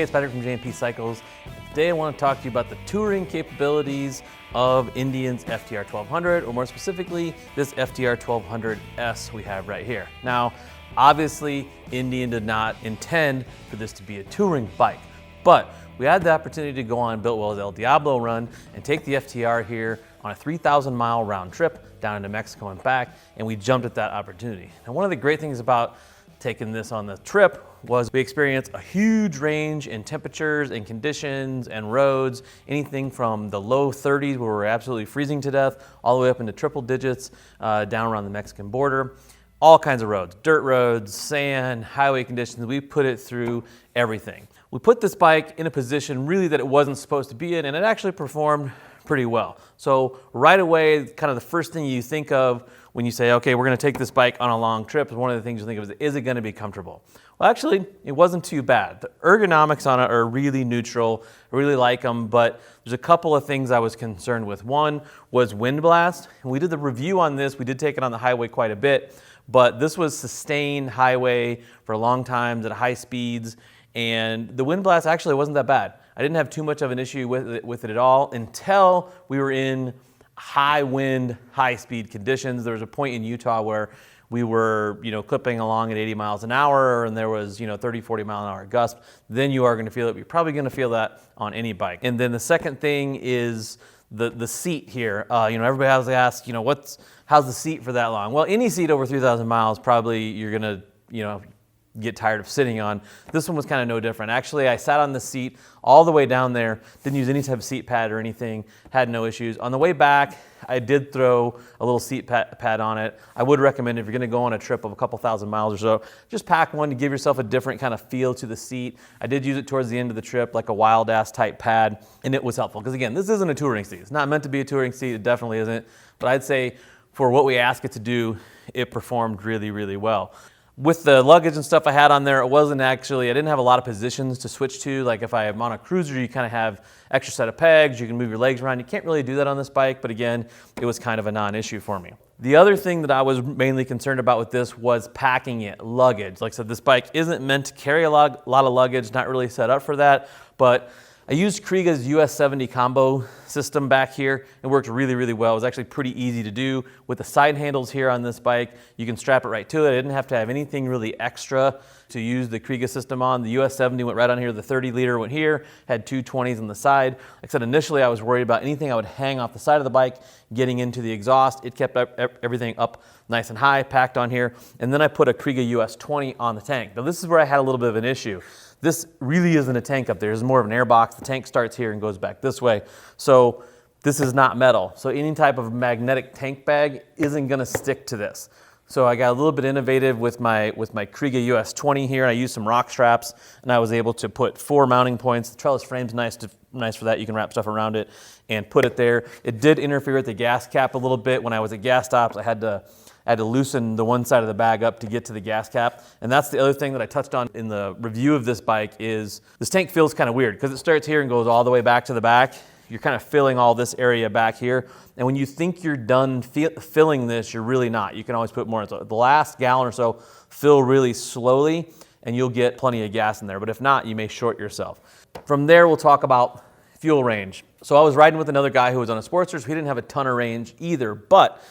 Hey, it's Patrick from J&P Cycles. Today I want to talk to you about the touring capabilities of Indian's FTR1200, or more specifically, this FTR1200S we have right here. Now, obviously, Indian did not intend for this to be a touring bike, but we had the opportunity to go on Biltwells El Diablo Run and take the FTR here on a 3,000 mile round trip down into Mexico and back, and we jumped at that opportunity. And one of the great things about taking this on the trip was we experienced a huge range in temperatures and conditions and roads, anything from the low 30s where we're absolutely freezing to death, all the way up into triple digits down around the Mexican border. All kinds of roads, dirt roads, sand, highway conditions. We put it through everything. We put this bike in a position really that it wasn't supposed to be in, and it actually performed pretty well. So right away, kind of the first thing you think of when you say, okay, we're gonna take this bike on a long trip, one of the things you think of is it gonna be comfortable? Well, actually, it wasn't too bad. The ergonomics on it are really neutral. I really like them, but there's a couple of things I was concerned with. One was wind blast. And we did the review on this. We did take it on the highway quite a bit, but this was sustained highway for long times at high speeds, and the wind blast actually wasn't that bad. I didn't have too much of an issue with it at all until we were in high wind, high speed conditions. There was a point in Utah where we were, clipping along at 80 miles an hour, and there was, 30, 40 mile an hour gusts. Then you are going to feel it. You're probably going to feel that on any bike. And then the second thing is the seat here. Everybody has asked, how's the seat for that long? Well, any seat over 3,000 miles, probably you're going to, get tired of sitting on. This one was kind of no different. Actually, I sat on the seat all the way down there, didn't use any type of seat pad or anything, had no issues. On the way back, I did throw a little seat pad on it. I would recommend if you're gonna go on a trip of a couple thousand miles or so, just pack one to give yourself a different kind of feel to the seat. I did use it towards the end of the trip, like a wild ass type pad, and it was helpful. Because again, this isn't a touring seat. It's not meant to be a touring seat, it definitely isn't. But I'd say for what we ask it to do, it performed really, really well. With the luggage and stuff I had on there, I didn't have a lot of positions to switch to. Like if I'm on a cruiser, you kind of have extra set of pegs, you can move your legs around. You can't really do that on this bike, but again, it was kind of a non-issue for me. The other thing that I was mainly concerned about with this was packing it, luggage. Like I said, this bike isn't meant to carry a lot of luggage, not really set up for that, but I used Kriga's US 70 combo system back here. It worked really, really well. It was actually pretty easy to do. With the side handles here on this bike, you can strap it right to it. I didn't have to have anything really extra to use the Kriga system on. The US 70 went right on here. The 30 liter went here, had two 20s on the side. Like I said, initially I was worried about anything I would hang off the side of the bike, getting into the exhaust. It kept everything up nice and high, packed on here. And then I put a Kriga US 20 on the tank. Now this is where I had a little bit of an issue. This really isn't a tank up there. It's more of an air box. The tank starts here and goes back this way. So this is not metal. So any type of magnetic tank bag isn't gonna stick to this. So I got a little bit innovative with my Kriga US 20 here. I used some rock straps, and I was able to put 4 mounting points. The trellis frame's nice for that. You can wrap stuff around it and put it there. It did interfere with the gas cap a little bit. When I was at gas stops, I had to loosen the one side of the bag up to get to the gas cap. And that's the other thing that I touched on in the review of this bike is this tank feels kind of weird because it starts here and goes all the way back to the back. You're kind of filling all this area back here. And when you think you're done filling this, you're really not. You can always put more in. So the last gallon or so, fill really slowly and you'll get plenty of gas in there. But if not, you may short yourself. From there, we'll talk about fuel range. So I was riding with another guy who was on a Sportster, so he didn't have a ton of range either. But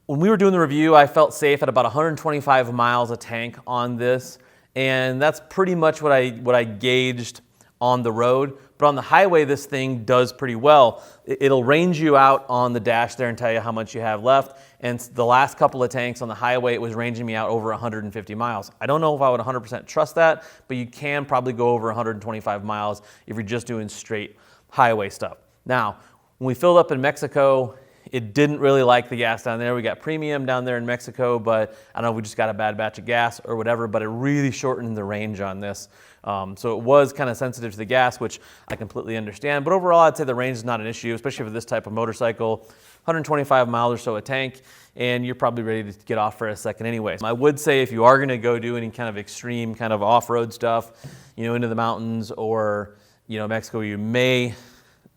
when we were doing the review, I felt safe at about 125 miles a tank on this. And that's pretty much what I gauged on the road. But on the highway, this thing does pretty well. It'll range you out on the dash there and tell you how much you have left. And the last couple of tanks on the highway, it was ranging me out over 150 miles. I don't know if I would 100% trust that, but you can probably go over 125 miles if you're just doing straight highway stuff. Now, when we filled up in Mexico, it didn't really like the gas down there. We got premium down there in Mexico, but I don't know if we just got a bad batch of gas or whatever, but it really shortened the range on this. So it was kind of sensitive to the gas, which I completely understand. But overall, I'd say the range is not an issue, especially for this type of motorcycle. 125 miles or so a tank, and you're probably ready to get off for a second anyways. I would say if you are gonna go do any kind of extreme kind of off-road stuff, into the mountains or, Mexico, you may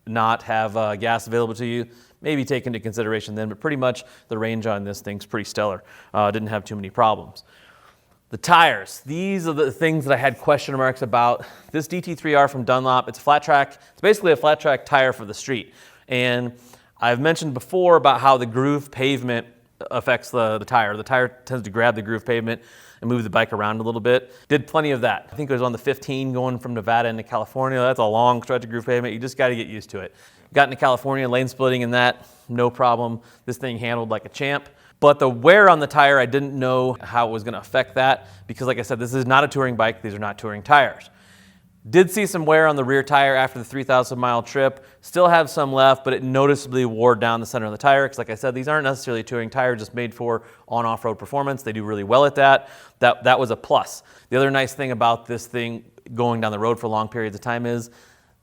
not have gas available to you. Maybe take into consideration then, but pretty much the range on this thing's pretty stellar. Didn't have too many problems. The tires, these are the things that I had question marks about. This DT3R from Dunlop, it's a flat track. It's basically a flat track tire for the street. And I've mentioned before about how the groove pavement affects the tire. The tire tends to grab the groove pavement and move the bike around a little bit. Did plenty of that. I think it was on the 15 going from Nevada into California. That's a long stretch of groove pavement. You just got to get used to it. Got into California, lane splitting in that, no problem. This thing handled like a champ. But the wear on the tire, I didn't know how it was going to affect that because, like I said, this is not a touring bike. These are not touring tires. Did see some wear on the rear tire after the 3,000-mile trip. Still have some left, but it noticeably wore down the center of the tire because, like I said, these aren't necessarily touring tires, just made for on-off-road performance. They do really well at that. That was a plus. The other nice thing about this thing going down the road for long periods of time is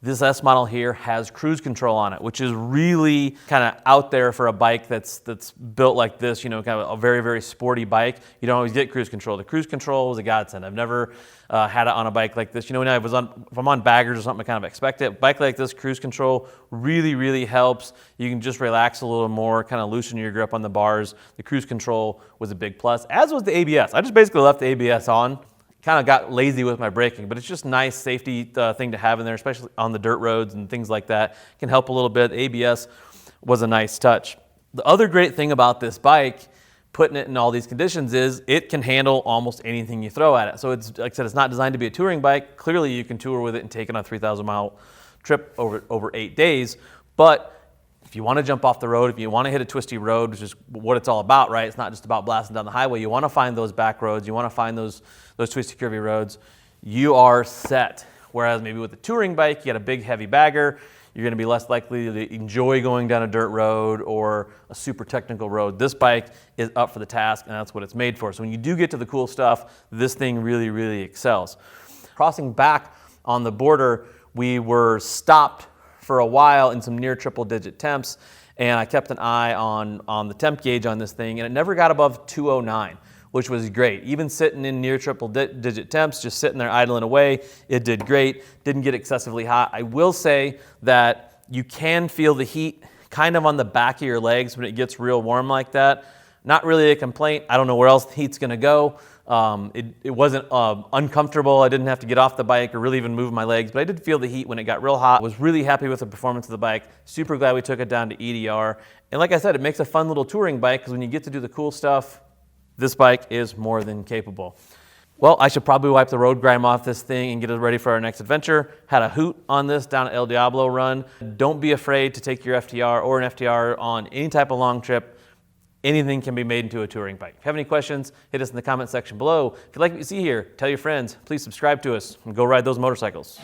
this S model here has cruise control on it, which is really kind of out there for a bike that's built like this, you know, kind of a very, very sporty bike. You don't always get cruise control. The cruise control was a godsend. I've never had it on a bike like this. You know, when if I'm on baggers or something, I kind of expect it. A bike like this, cruise control really, really helps. You can just relax a little more, kind of loosen your grip on the bars. The cruise control was a big plus, as was the ABS. I just basically left the ABS on. Kind of got lazy with my braking, but it's just nice safety thing to have in there, especially on the dirt roads and things like that. Can help a little bit. ABS was a nice touch. The other great thing about this bike, putting it in all these conditions, is it can handle almost anything you throw at it. So it's, like I said, it's not designed to be a touring bike. Clearly you can tour with it and take it on a 3,000-mile trip over 8 days. But if you want to jump off the road, if you want to hit a twisty road, which is what it's all about, right? It's not just about blasting down the highway. You want to find those back roads. You want to find those twisty, curvy roads. You are set. Whereas maybe with a touring bike, you got a big, heavy bagger. You're going to be less likely to enjoy going down a dirt road or a super technical road. This bike is up for the task, and that's what it's made for. So when you do get to the cool stuff, this thing really, really excels. Crossing back on the border, we were stopped for a while in some near triple-digit temps, and I kept an eye on the temp gauge on this thing, and it never got above 209, which was great. Even sitting in near triple-digit temps, just sitting there idling away, it did great. Didn't get excessively hot. I will say that you can feel the heat kind of on the back of your legs when it gets real warm like that. Not really a complaint. I don't know where else the heat's gonna go. It wasn't uncomfortable. I didn't have to get off the bike or really even move my legs, but I did feel the heat when it got real hot. I was really happy with the performance of the bike. Super glad we took it down to EDR. And like I said, it makes a fun little touring bike because when you get to do the cool stuff, this bike is more than capable. Well, I should probably wipe the road grime off this thing and get it ready for our next adventure. Had a hoot on this down at El Diablo Run. Don't be afraid to take your FTR or an FTR on any type of long trip. Anything can be made into a touring bike. If you have any questions, hit us in the comment section below. If you like what you see here, tell your friends. Please subscribe to us and go ride those motorcycles.